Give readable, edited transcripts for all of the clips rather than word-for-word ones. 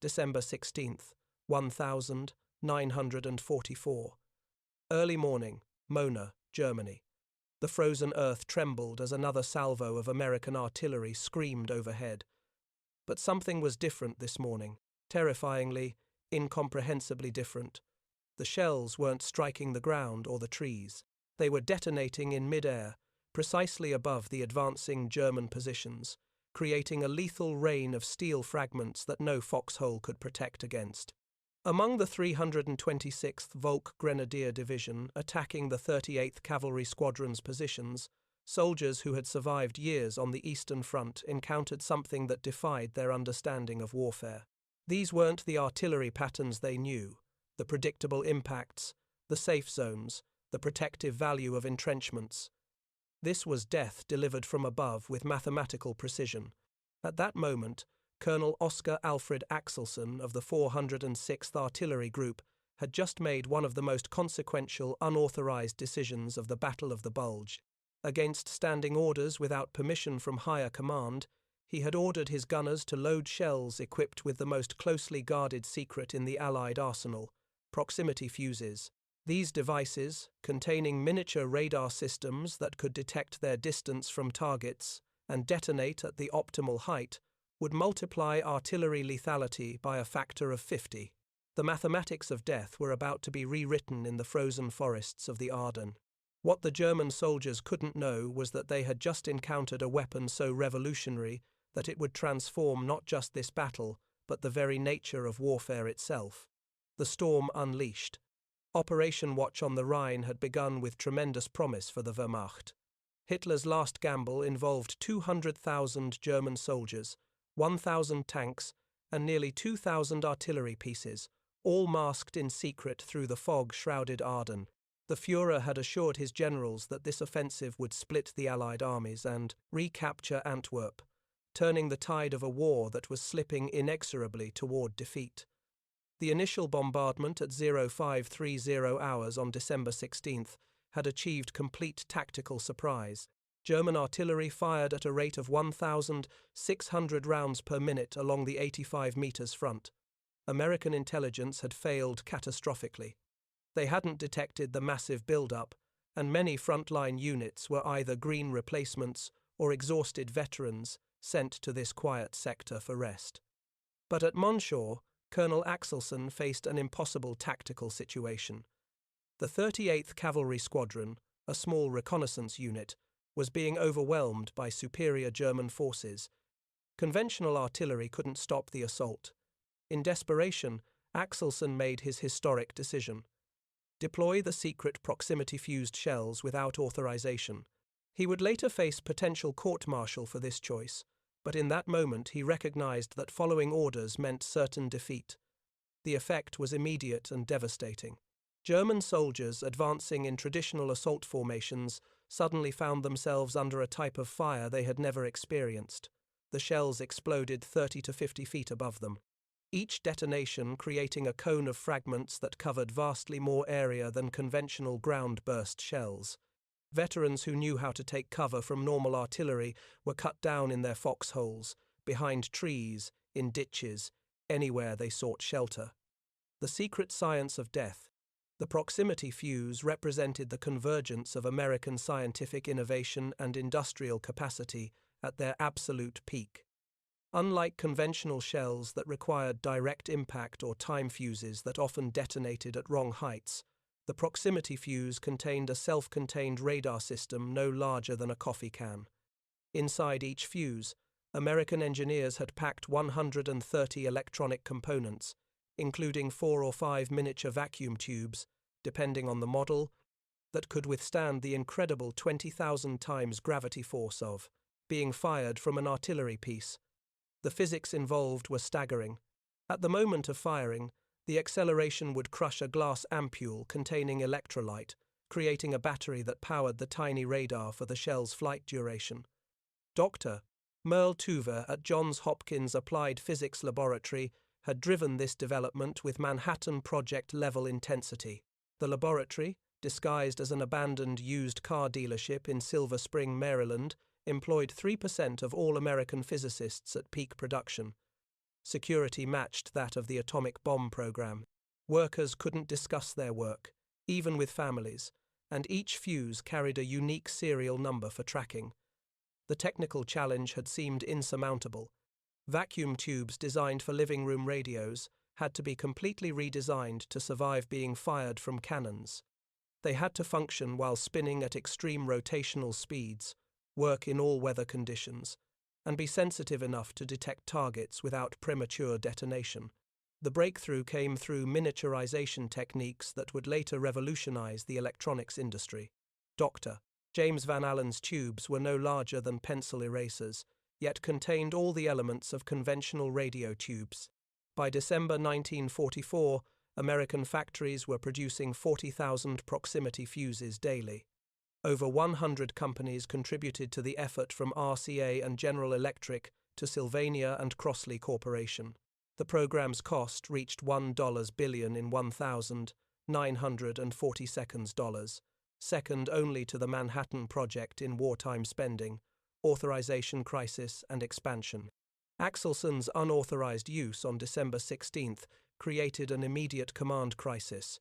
December 16th, 1944. Early morning, Mona, Germany. The frozen earth trembled as another salvo of American artillery screamed overhead. But something was different this morning, terrifyingly, incomprehensibly different. The shells weren't striking the ground or the trees. They were detonating in mid-air, precisely above the advancing German positions, creating a lethal rain of steel fragments that no foxhole could protect against. Among the 326th Volk Grenadier Division attacking the 38th Cavalry Squadron's positions, soldiers who had survived years on the Eastern Front encountered something that defied their understanding of warfare. These weren't the artillery patterns they knew, the predictable impacts, the safe zones, the protective value of entrenchments. This was death delivered from above with mathematical precision. At that moment, Colonel Oscar Alfred Axelson of the 406th Artillery Group had just made one of the most consequential unauthorized decisions of the Battle of the Bulge. Against standing orders without permission from higher command, he had ordered his gunners to load shells equipped with the most closely guarded secret in the Allied arsenal, proximity fuses. These devices, containing miniature radar systems that could detect their distance from targets and detonate at the optimal height, would multiply artillery lethality by a factor of 50. The mathematics of death were about to be rewritten in the frozen forests of the Ardennes. What the German soldiers couldn't know was that they had just encountered a weapon so revolutionary that it would transform not just this battle, but the very nature of warfare itself. The storm unleashed. Operation Watch on the Rhine had begun with tremendous promise for the Wehrmacht. Hitler's last gamble involved 200,000 German soldiers, 1,000 tanks, and nearly 2,000 artillery pieces, all masked in secret through the fog-shrouded Ardennes. The Führer had assured his generals that this offensive would split the Allied armies and recapture Antwerp, turning the tide of a war that was slipping inexorably toward defeat. The initial bombardment at 0530 hours on December 16th had achieved complete tactical surprise. German artillery fired at a rate of 1,600 rounds per minute along the 85 meters front. American intelligence had failed catastrophically. They hadn't detected the massive build-up, and many frontline units were either green replacements or exhausted veterans sent to this quiet sector for rest. But at Monschau, Colonel Axelson faced an impossible tactical situation. The 38th Cavalry Squadron, a small reconnaissance unit, was being overwhelmed by superior German forces. Conventional artillery couldn't stop the assault. In desperation, Axelson made his historic decision: deploy the secret proximity-fused shells without authorization. He would later face potential court-martial for this choice, but in that moment he recognized that following orders meant certain defeat. The effect was immediate and devastating. German soldiers advancing in traditional assault formations suddenly found themselves under a type of fire they had never experienced. The shells exploded 30 to 50 feet above them, each detonation creating a cone of fragments that covered vastly more area than conventional ground-burst shells. Veterans who knew how to take cover from normal artillery were cut down in their foxholes, behind trees, in ditches, anywhere they sought shelter. The secret science of death. The proximity fuse represented the convergence of American scientific innovation and industrial capacity at their absolute peak. Unlike conventional shells that required direct impact or time fuses that often detonated at wrong heights, the proximity fuse contained a self-contained radar system no larger than a coffee can. Inside each fuse, American engineers had packed 130 electronic components, including 4 or 5 miniature vacuum tubes, depending on the model, that could withstand the incredible 20,000 times gravity force of being fired from an artillery piece. The physics involved were staggering. At the moment of firing, the acceleration would crush a glass ampule containing electrolyte, creating a battery that powered the tiny radar for the shell's flight duration. Dr. Merle Tuver at Johns Hopkins Applied Physics Laboratory had driven this development with Manhattan Project-level intensity. The laboratory, disguised as an abandoned used car dealership in Silver Spring, Maryland, employed 3% of all American physicists at peak production. Security matched that of the atomic bomb program. Workers couldn't discuss their work, even with families, and each fuse carried a unique serial number for tracking. The technical challenge had seemed insurmountable. Vacuum tubes designed for living room radios had to be completely redesigned to survive being fired from cannons. They had to function while spinning at extreme rotational speeds, work in all weather conditions, and be sensitive enough to detect targets without premature detonation. The breakthrough came through miniaturization techniques that would later revolutionize the electronics industry. Dr. James Van Allen's tubes were no larger than pencil erasers, yet contained all the elements of conventional radio tubes. By December 1944, American factories were producing 40,000 proximity fuses daily. Over 100 companies contributed to the effort, from RCA and General Electric to Sylvania and Crossley Corporation. The program's cost reached $1 billion in 1,940 dollars, second only to the Manhattan Project in wartime spending, authorization crisis, and expansion. Axelson's unauthorized use on December 16th created an immediate command crisis.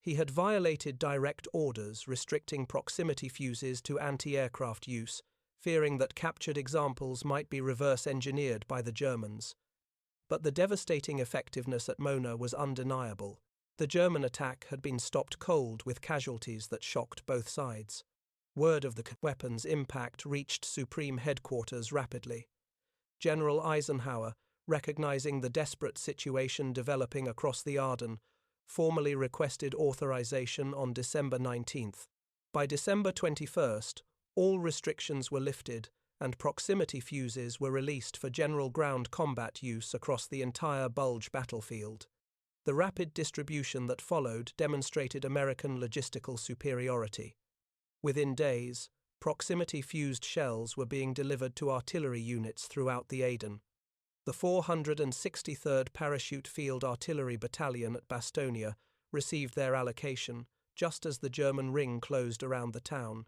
He had violated direct orders restricting proximity fuses to anti-aircraft use, fearing that captured examples might be reverse-engineered by the Germans. But the devastating effectiveness at Mona was undeniable. The German attack had been stopped cold with casualties that shocked both sides. Word of the weapon's impact reached Supreme Headquarters rapidly. General Eisenhower, recognizing the desperate situation developing across the Ardennes, formally requested authorization on December 19th. By December 21st, all restrictions were lifted, and proximity fuses were released for general ground combat use across the entire Bulge battlefield. The rapid distribution that followed demonstrated American logistical superiority. Within days, proximity-fused shells were being delivered to artillery units throughout the Ardennes. The 463rd Parachute Field Artillery Battalion at Bastogne received their allocation just as the German ring closed around the town.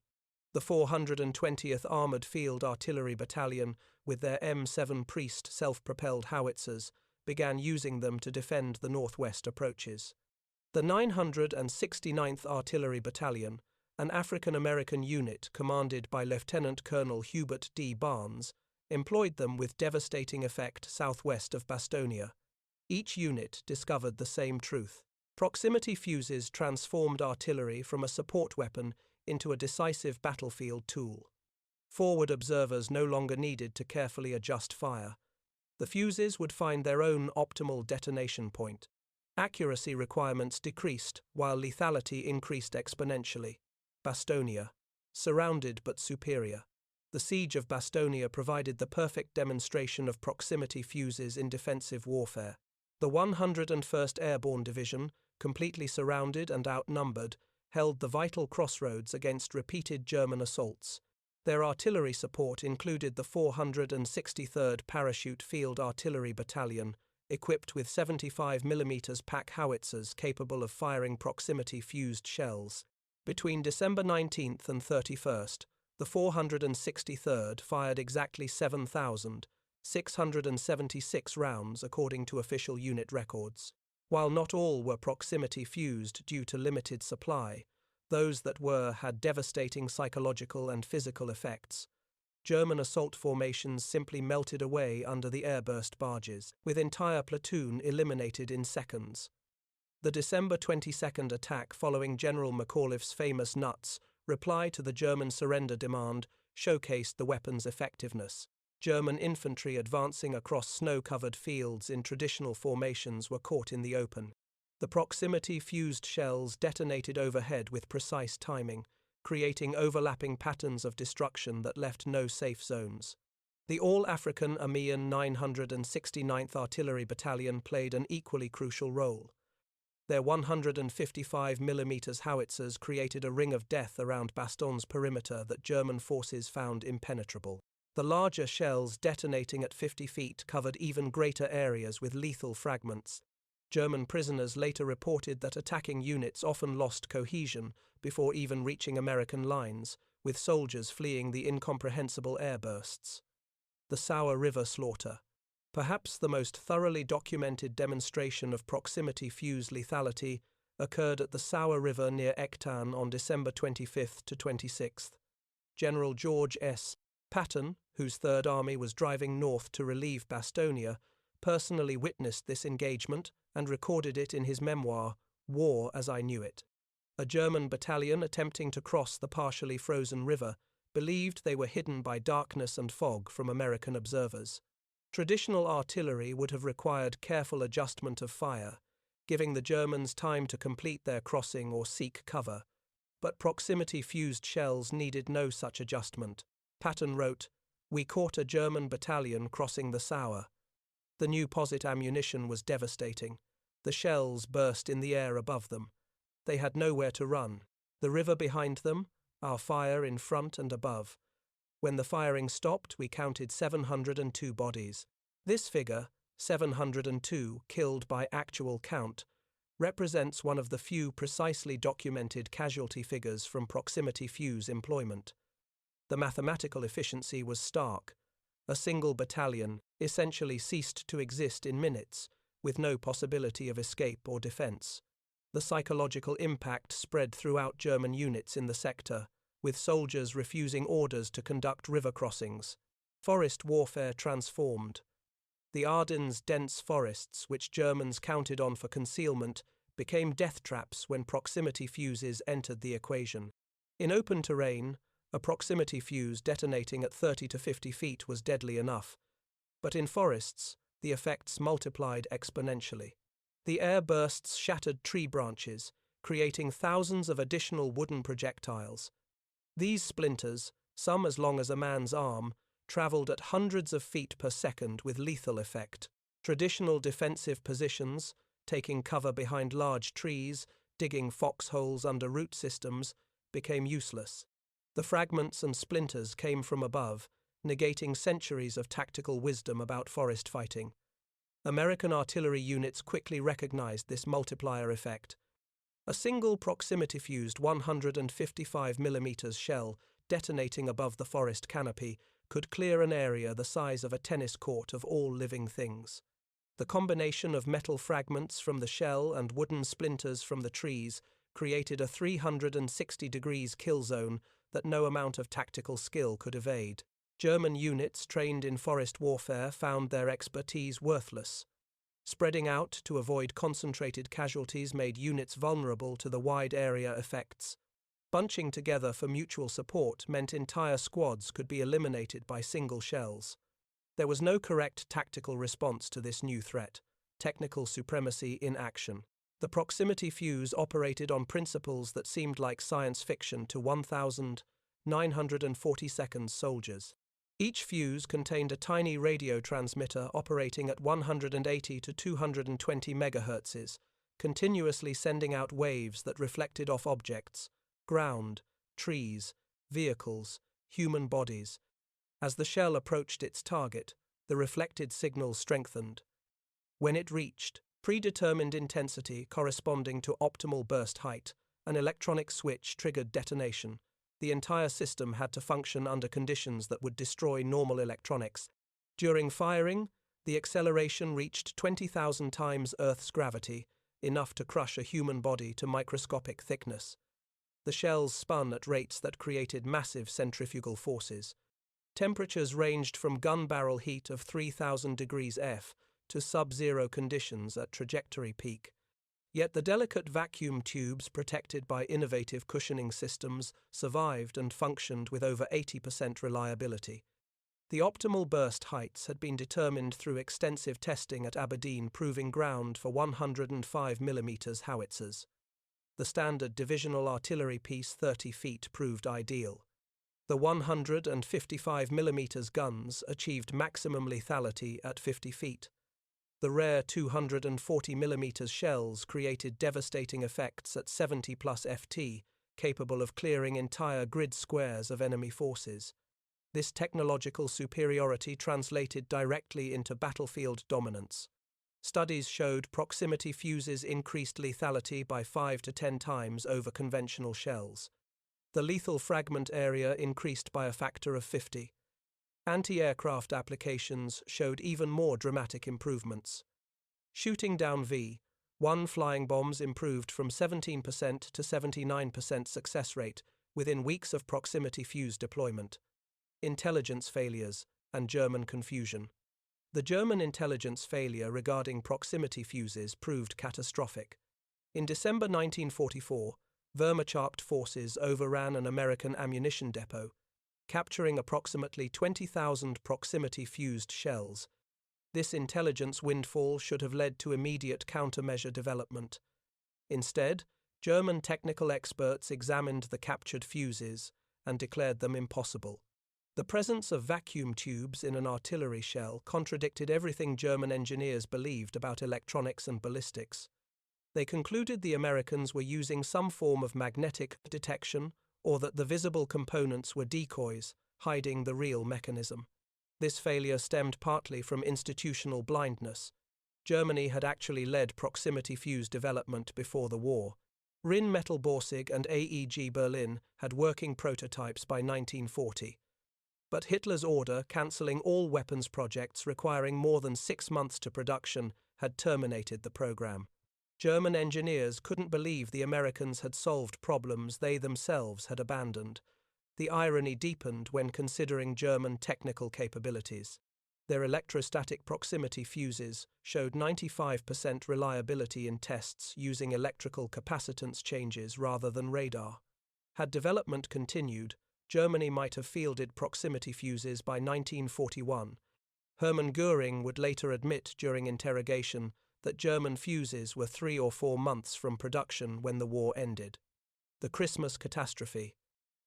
The 420th Armoured Field Artillery Battalion, with their M7 Priest self-propelled howitzers, began using them to defend the northwest approaches. The 969th Artillery Battalion, an African-American unit commanded by Lieutenant Colonel Hubert D. Barnes, employed them with devastating effect southwest of Bastogne. Each unit discovered the same truth. Proximity fuses transformed artillery from a support weapon into a decisive battlefield tool. Forward observers no longer needed to carefully adjust fire. The fuses would find their own optimal detonation point. Accuracy requirements decreased while lethality increased exponentially. Bastogne, surrounded but superior. The siege of Bastogne provided the perfect demonstration of proximity fuses in defensive warfare. The 101st Airborne Division, completely surrounded and outnumbered, held the vital crossroads against repeated German assaults. Their artillery support included the 463rd Parachute Field Artillery Battalion, equipped with 75mm pack howitzers capable of firing proximity-fused shells. Between December 19th and 31st, the 463rd fired exactly 7,676 rounds according to official unit records. While not all were proximity fused due to limited supply, those that were had devastating psychological and physical effects. German assault formations simply melted away under the airburst barges, with entire platoon eliminated in seconds. The December 22nd attack following General McAuliffe's famous Nuts reply to the German surrender demand showcased the weapon's effectiveness. German infantry advancing across snow-covered fields in traditional formations were caught in the open. The proximity-fused shells detonated overhead with precise timing, creating overlapping patterns of destruction that left no safe zones. The all-African Amiens 969th Artillery Battalion played an equally crucial role. Their 155mm howitzers created a ring of death around Bastogne's perimeter that German forces found impenetrable. The larger shells detonating at 50 feet covered even greater areas with lethal fragments. German prisoners later reported that attacking units often lost cohesion before even reaching American lines, with soldiers fleeing the incomprehensible airbursts. The Sauer River slaughter. Perhaps the most thoroughly documented demonstration of proximity-fused lethality occurred at the Sauer River near Ectan on December 25th to 26th. General George S. Patton, whose Third Army was driving north to relieve Bastogne, personally witnessed this engagement and recorded it in his memoir, War as I Knew It. A German battalion attempting to cross the partially frozen river believed they were hidden by darkness and fog from American observers. Traditional artillery would have required careful adjustment of fire, giving the Germans time to complete their crossing or seek cover, but proximity-fused shells needed no such adjustment. Patton wrote, "We caught a German battalion crossing the Sauer. The new posit ammunition was devastating. The shells burst in the air above them. They had nowhere to run. The river behind them, our fire in front and above. When the firing stopped, we counted 702 bodies. This figure, 702 killed by actual count, represents one of the few precisely documented casualty figures from proximity-fuse employment. The mathematical efficiency was stark. A single battalion essentially ceased to exist in minutes, with no possibility of escape or defense. The psychological impact spread throughout German units in the sector, with soldiers refusing orders to conduct river crossings. Forest warfare transformed. The Ardennes' dense forests, which Germans counted on for concealment, became death traps when proximity fuses entered the equation. In open terrain, a proximity fuse detonating at 30 to 50 feet was deadly enough, but in forests, the effects multiplied exponentially. The airbursts shattered tree branches, creating thousands of additional wooden projectiles. These splinters, some as long as a man's arm, traveled at hundreds of feet per second with lethal effect. Traditional defensive positions, taking cover behind large trees, digging foxholes under root systems, became useless. The fragments and splinters came from above, negating centuries of tactical wisdom about forest fighting. American artillery units quickly recognized this multiplier effect. A single proximity-fused 155 mm shell detonating above the forest canopy could clear an area the size of a tennis court of all living things. The combination of metal fragments from the shell and wooden splinters from the trees created a 360 degrees kill zone that no amount of tactical skill could evade. German units trained in forest warfare found their expertise worthless. Spreading out to avoid concentrated casualties made units vulnerable to the wide area effects. Bunching together for mutual support meant entire squads could be eliminated by single shells. There was no correct tactical response to this new threat, technical supremacy in action. The proximity fuse operated on principles that seemed like science fiction to 1,942nd soldiers. Each fuse contained a tiny radio transmitter operating at 180 to 220 MHz, continuously sending out waves that reflected off objects, ground, trees, vehicles, human bodies. As the shell approached its target, the reflected signal strengthened. When it reached predetermined intensity corresponding to optimal burst height, an electronic switch triggered detonation. The entire system had to function under conditions that would destroy normal electronics. During firing, the acceleration reached 20,000 times Earth's gravity, enough to crush a human body to microscopic thickness. The shells spun at rates that created massive centrifugal forces. Temperatures ranged from gun barrel heat of 3,000 degrees F to sub-zero conditions at trajectory peak. Yet the delicate vacuum tubes protected by innovative cushioning systems survived and functioned with over 80% reliability. The optimal burst heights had been determined through extensive testing at Aberdeen, proving ground for 105 mm howitzers. The standard divisional artillery piece 30 feet proved ideal. The 155 mm guns achieved maximum lethality at 50 feet. The rare 240 mm shells created devastating effects at 70+ FT, capable of clearing entire grid squares of enemy forces. This technological superiority translated directly into battlefield dominance. Studies showed proximity fuses increased lethality by 5 to 10 times over conventional shells. The lethal fragment area increased by a factor of 50. Anti-aircraft applications showed even more dramatic improvements. Shooting down V-1 flying bombs improved from 17% to 79% success rate within weeks of proximity-fused deployment. Intelligence failures and German confusion. The German intelligence failure regarding proximity fuses proved catastrophic. In December 1944, Wehrmacht forces overran an American ammunition depot, capturing approximately 20,000 proximity-fused shells. This intelligence windfall should have led to immediate countermeasure development. Instead, German technical experts examined the captured fuses and declared them impossible. The presence of vacuum tubes in an artillery shell contradicted everything German engineers believed about electronics and ballistics. They concluded the Americans were using some form of magnetic detection or that the visible components were decoys, hiding the real mechanism. This failure stemmed partly from institutional blindness. Germany had actually led proximity fuse development before the war. Rheinmetall Borsig and AEG Berlin had working prototypes by 1940. But Hitler's order cancelling all weapons projects requiring more than 6 months to production had terminated the program. German engineers couldn't believe the Americans had solved problems they themselves had abandoned. The irony deepened when considering German technical capabilities. Their electrostatic proximity fuses showed 95% reliability in tests using electrical capacitance changes rather than radar. Had development continued, Germany might have fielded proximity fuses by 1941. Hermann Göring would later admit during interrogation that German fuses were 3 or 4 months from production when the war ended. The Christmas catastrophe.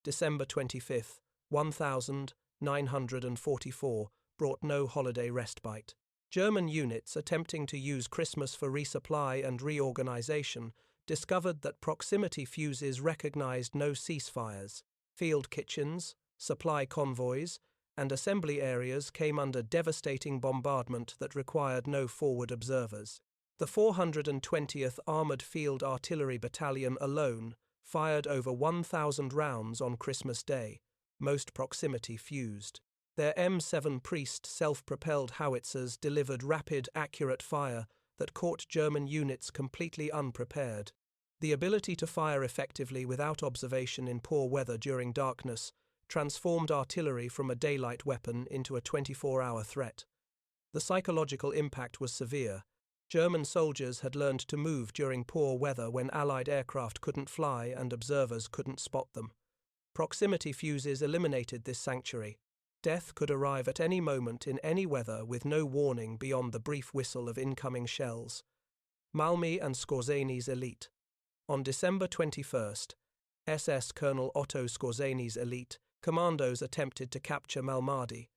December 25, 1944, brought no holiday respite. German units attempting to use Christmas for resupply and reorganization discovered that proximity fuses recognized no ceasefires. Field kitchens, supply convoys, and assembly areas came under devastating bombardment that required no forward observers. The 420th Armored Field Artillery Battalion alone fired over 1,000 rounds on Christmas Day, most proximity fused. Their M7 Priest self-propelled howitzers delivered rapid, accurate fire that caught German units completely unprepared. The ability to fire effectively without observation in poor weather during darkness transformed artillery from a daylight weapon into a 24-hour threat. The psychological impact was severe. German soldiers had learned to move during poor weather when Allied aircraft couldn't fly and observers couldn't spot them. Proximity fuses eliminated this sanctuary. Death could arrive at any moment in any weather with no warning beyond the brief whistle of incoming shells. Malmedy and Skorzeny's elite. On December 21st, SS Colonel Otto Skorzeny's elite commandos attempted to capture Malmedy.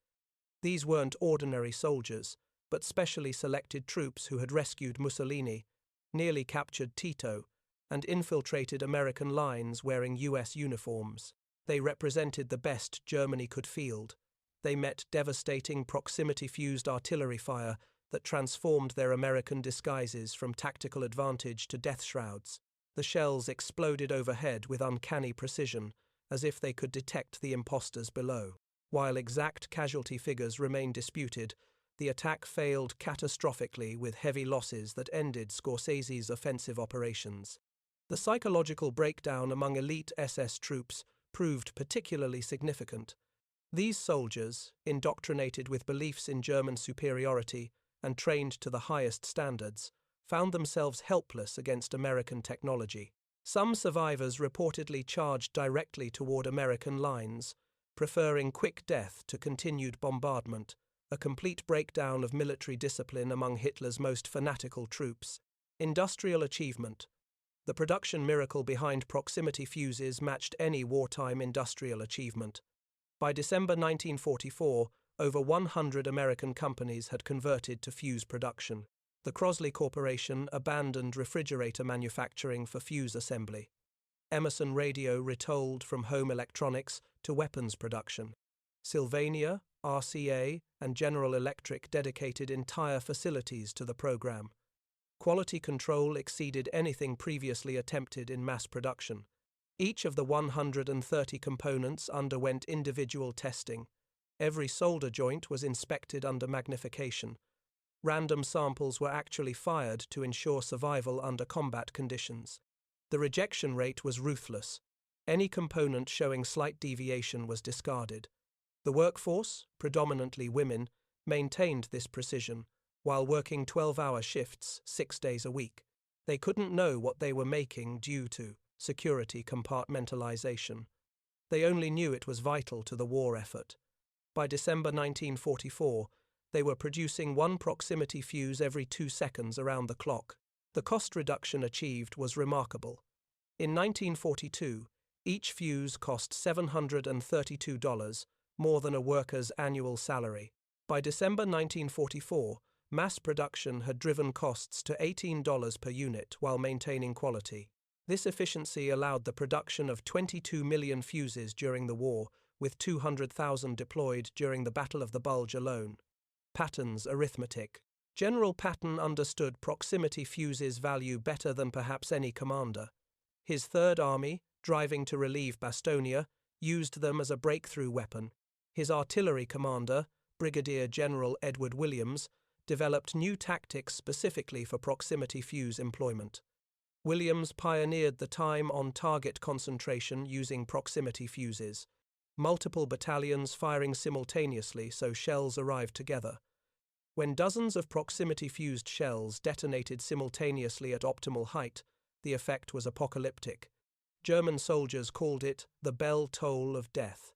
These weren't ordinary soldiers, but specially selected troops who had rescued Mussolini, nearly captured Tito, and infiltrated American lines wearing US uniforms. They represented the best Germany could field. They met devastating proximity-fused artillery fire that transformed their American disguises from tactical advantage to death shrouds. The shells exploded overhead with uncanny precision, as if they could detect the impostors below. While exact casualty figures remain disputed, the attack failed catastrophically with heavy losses that ended Skorzeny's offensive operations. The psychological breakdown among elite SS troops proved particularly significant. These soldiers, indoctrinated with beliefs in German superiority and trained to the highest standards, found themselves helpless against American technology. Some survivors reportedly charged directly toward American lines, preferring quick death to continued bombardment, a complete breakdown of military discipline among Hitler's most fanatical troops. Industrial achievement. The production miracle behind proximity fuses matched any wartime industrial achievement. By December 1944, over 100 American companies had converted to fuse production. The Crosley Corporation abandoned refrigerator manufacturing for fuse assembly. Emerson Radio retooled from home electronics to weapons production. Sylvania, RCA, and General Electric dedicated entire facilities to the program. Quality control exceeded anything previously attempted in mass production. Each of the 130 components underwent individual testing. Every solder joint was inspected under magnification. Random samples were actually fired to ensure survival under combat conditions. The rejection rate was ruthless. Any component showing slight deviation was discarded. The workforce, predominantly women, maintained this precision, while working 12-hour shifts 6 days a week. They couldn't know what they were making due to security compartmentalization. They only knew it was vital to the war effort. By December 1944, they were producing one proximity fuse every 2 seconds around the clock. The cost reduction achieved was remarkable. In 1942, each fuse cost $732, more than a worker's annual salary. By December 1944, mass production had driven costs to $18 per unit while maintaining quality. This efficiency allowed the production of 22 million fuses during the war, with 200,000 deployed during the Battle of the Bulge alone. Patton's arithmetic. General Patton understood proximity fuses' value better than perhaps any commander. His Third Army, driving to relieve Bastogne, used them as a breakthrough weapon. His artillery commander, Brigadier General Edward Williams, developed new tactics specifically for proximity fuse employment. Williams pioneered the time-on-target concentration using proximity fuses. Multiple battalions firing simultaneously so shells arrived together. When dozens of proximity-fused shells detonated simultaneously at optimal height, the effect was apocalyptic. German soldiers called it the bell toll of death.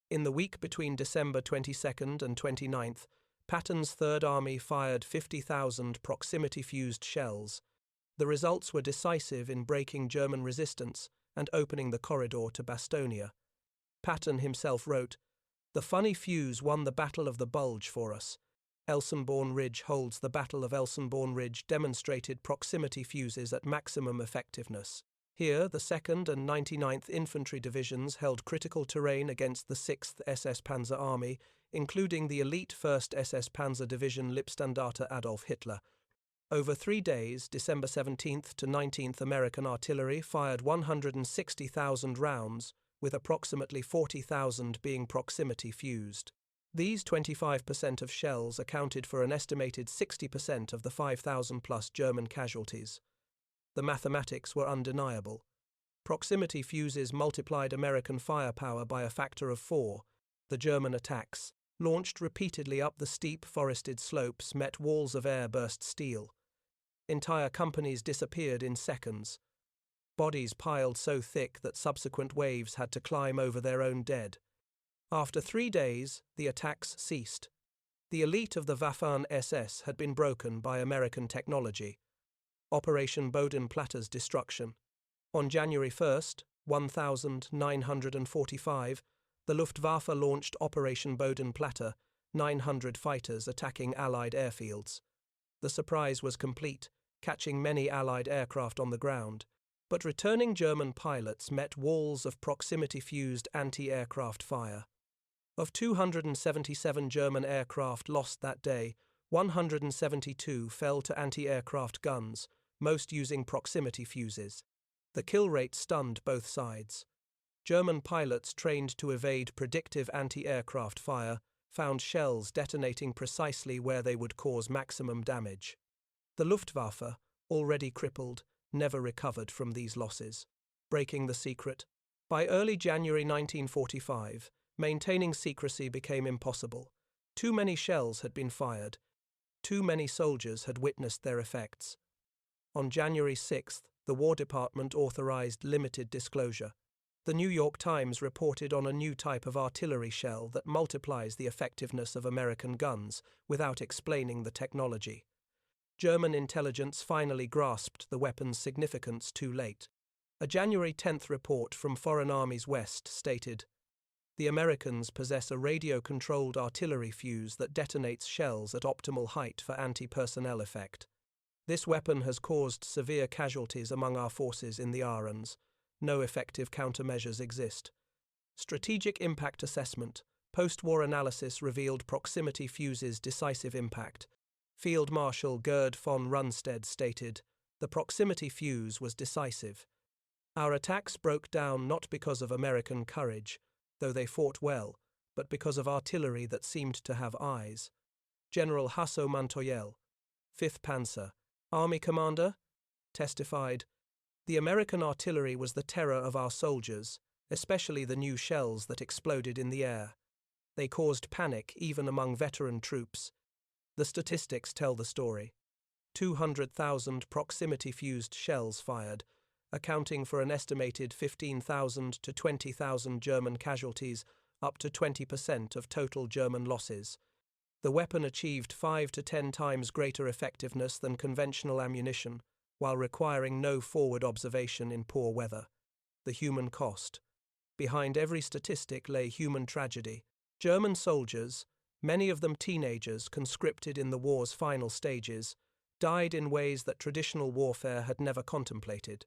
In the week between December 22nd and 29th, Patton's Third Army fired 50,000 proximity-fused shells. The results were decisive in breaking German resistance and opening the corridor to Bastogne. Patton himself wrote, "The funny fuse won the Battle of the Bulge for us. Elsenborn Ridge holds the Battle of Elsenborn Ridge demonstrated proximity fuses at maximum effectiveness. Here, the 2nd and 99th Infantry Divisions held critical terrain against the 6th SS Panzer Army, including the elite 1st SS Panzer Division Leibstandarte Adolf Hitler. Over 3 days, December 17th to 19th, American artillery fired 160,000 rounds, with approximately 40,000 being proximity fused. These 25% of shells accounted for an estimated 60% of the 5,000-plus German casualties. The mathematics were undeniable. Proximity fuses multiplied American firepower by a factor of 4. The German attacks, launched repeatedly up the steep forested slopes, met walls of airburst steel. Entire companies disappeared in seconds. Bodies piled so thick that subsequent waves had to climb over their own dead. After 3 days, the attacks ceased. The elite of the Waffen-SS had been broken by American technology. Operation Bodenplatter's destruction. On January 1st, 1945, the Luftwaffe launched Operation Bodenplatte, 900 fighters attacking Allied airfields. The surprise was complete, catching many Allied aircraft on the ground. But returning German pilots met walls of proximity-fused anti-aircraft fire. Of 277 German aircraft lost that day, 172 fell to anti-aircraft guns, most using proximity fuses. The kill rate stunned both sides. German pilots trained to evade predictive anti-aircraft fire found shells detonating precisely where they would cause maximum damage. The Luftwaffe, already crippled, never recovered from these losses. Breaking the secret. By early January 1945, maintaining secrecy became impossible. Too many shells had been fired. Too many soldiers had witnessed their effects. On January 6th, the War Department authorized limited disclosure. The New York Times reported on a new type of artillery shell that multiplies the effectiveness of American guns without explaining the technology. German intelligence finally grasped the weapon's significance too late. A January 10th report from Foreign Armies West stated, "The Americans possess a radio-controlled artillery fuse that detonates shells at optimal height for anti-personnel effect. This weapon has caused severe casualties among our forces in the Ardennes. No effective countermeasures exist. Strategic impact assessment. Post-war analysis revealed proximity fuses' decisive impact. Field Marshal Gerd von Rundstedt stated, "The proximity fuse was decisive. Our attacks broke down not because of American courage, though they fought well, but because of artillery that seemed to have eyes. General Hasso Montoyel, 5th Panzer, Army Commander, testified, "The American artillery was the terror of our soldiers, especially the new shells that exploded in the air. They caused panic even among veteran troops. The statistics tell the story. 200,000 proximity-fused shells fired, accounting for an estimated 15,000 to 20,000 German casualties, up to 20% of total German losses. The weapon achieved 5 to 10 times greater effectiveness than conventional ammunition, while requiring no forward observation in poor weather. The human cost. Behind every statistic lay human tragedy. German soldiers, many of them teenagers conscripted in the war's final stages, died in ways that traditional warfare had never contemplated.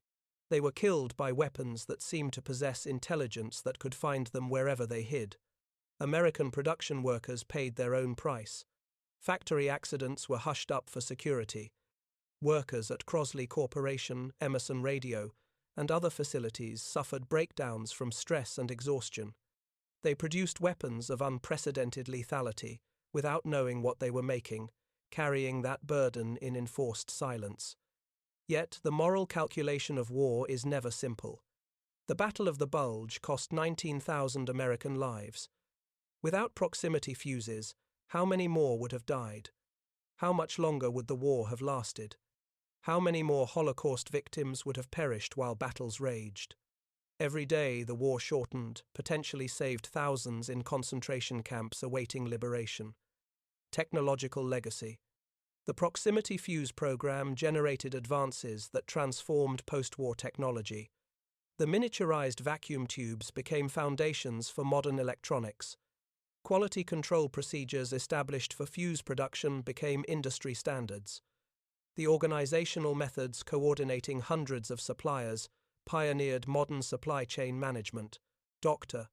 They were killed by weapons that seemed to possess intelligence that could find them wherever they hid. American production workers paid their own price. Factory accidents were hushed up for security. Workers at Crosley Corporation, Emerson Radio, and other facilities suffered breakdowns from stress and exhaustion. They produced weapons of unprecedented lethality without knowing what they were making, carrying that burden in enforced silence. Yet the moral calculation of war is never simple. The Battle of the Bulge cost 19,000 American lives. Without proximity fuses, how many more would have died? How much longer would the war have lasted? How many more Holocaust victims would have perished while battles raged? Every day the war shortened, potentially saved thousands in concentration camps awaiting liberation. Technological legacy. The proximity fuse program generated advances that transformed post-war technology. The miniaturized vacuum tubes became foundations for modern electronics. Quality control procedures established for fuse production became industry standards. The organizational methods coordinating hundreds of suppliers pioneered modern supply chain management. Dr.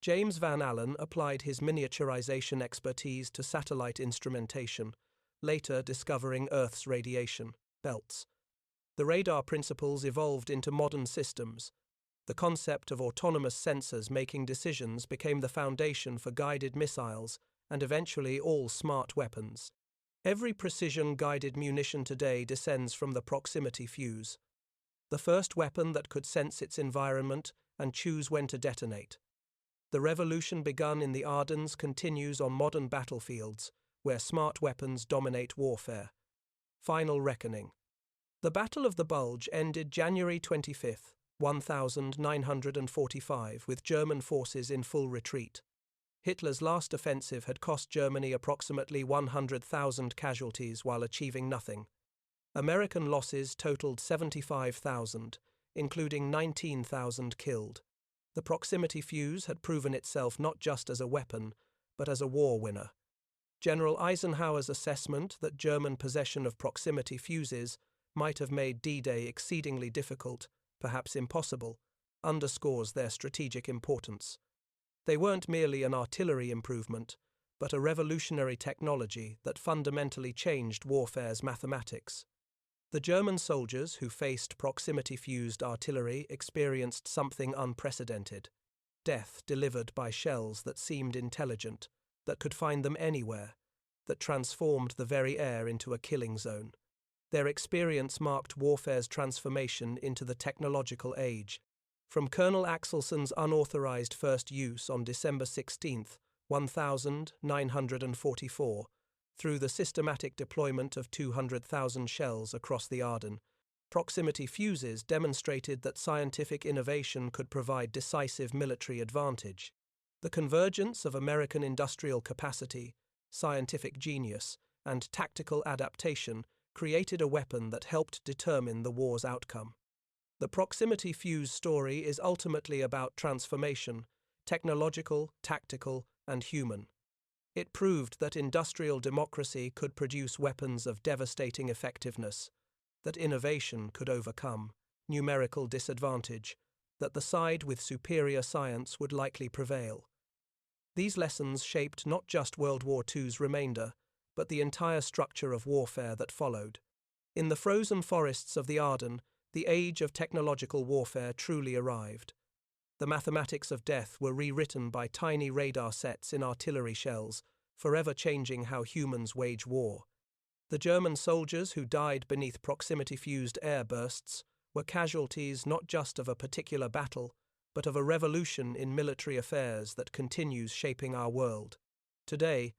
James Van Allen applied his miniaturization expertise to satellite instrumentation, later discovering Earth's radiation belts. The radar principles evolved into modern systems. The concept of autonomous sensors making decisions became the foundation for guided missiles and eventually all smart weapons. Every precision-guided munition today descends from the proximity fuse, the first weapon that could sense its environment and choose when to detonate. The revolution begun in the Ardennes continues on modern battlefields, where smart weapons dominate warfare. Final reckoning. The Battle of the Bulge ended January 25, 1945, with German forces in full retreat. Hitler's last offensive had cost Germany approximately 100,000 casualties while achieving nothing. American losses totaled 75,000, including 19,000 killed. The proximity fuse had proven itself not just as a weapon, but as a war winner. General Eisenhower's assessment that German possession of proximity fuses might have made D-Day exceedingly difficult, perhaps impossible, underscores their strategic importance. They weren't merely an artillery improvement, but a revolutionary technology that fundamentally changed warfare's mathematics. The German soldiers who faced proximity-fused artillery experienced something unprecedented: death delivered by shells that seemed intelligent, that could find them anywhere, that transformed the very air into a killing zone. Their experience marked warfare's transformation into the technological age. From Colonel Axelson's unauthorized first use on December 16, 1944, through the systematic deployment of 200,000 shells across the Ardennes, proximity fuses demonstrated that scientific innovation could provide decisive military advantage. The convergence of American industrial capacity, scientific genius, and tactical adaptation created a weapon that helped determine the war's outcome. The proximity fuse story is ultimately about transformation, technological, tactical, and human. It proved that industrial democracy could produce weapons of devastating effectiveness, that innovation could overcome numerical disadvantage, that the side with superior science would likely prevail. These lessons shaped not just World War II's remainder, but the entire structure of warfare that followed. In the frozen forests of the Ardennes, the age of technological warfare truly arrived. The mathematics of death were rewritten by tiny radar sets in artillery shells, forever changing how humans wage war. The German soldiers who died beneath proximity-fuzed airbursts were casualties not just of a particular battle, but of a revolution in military affairs that continues shaping our world. Today,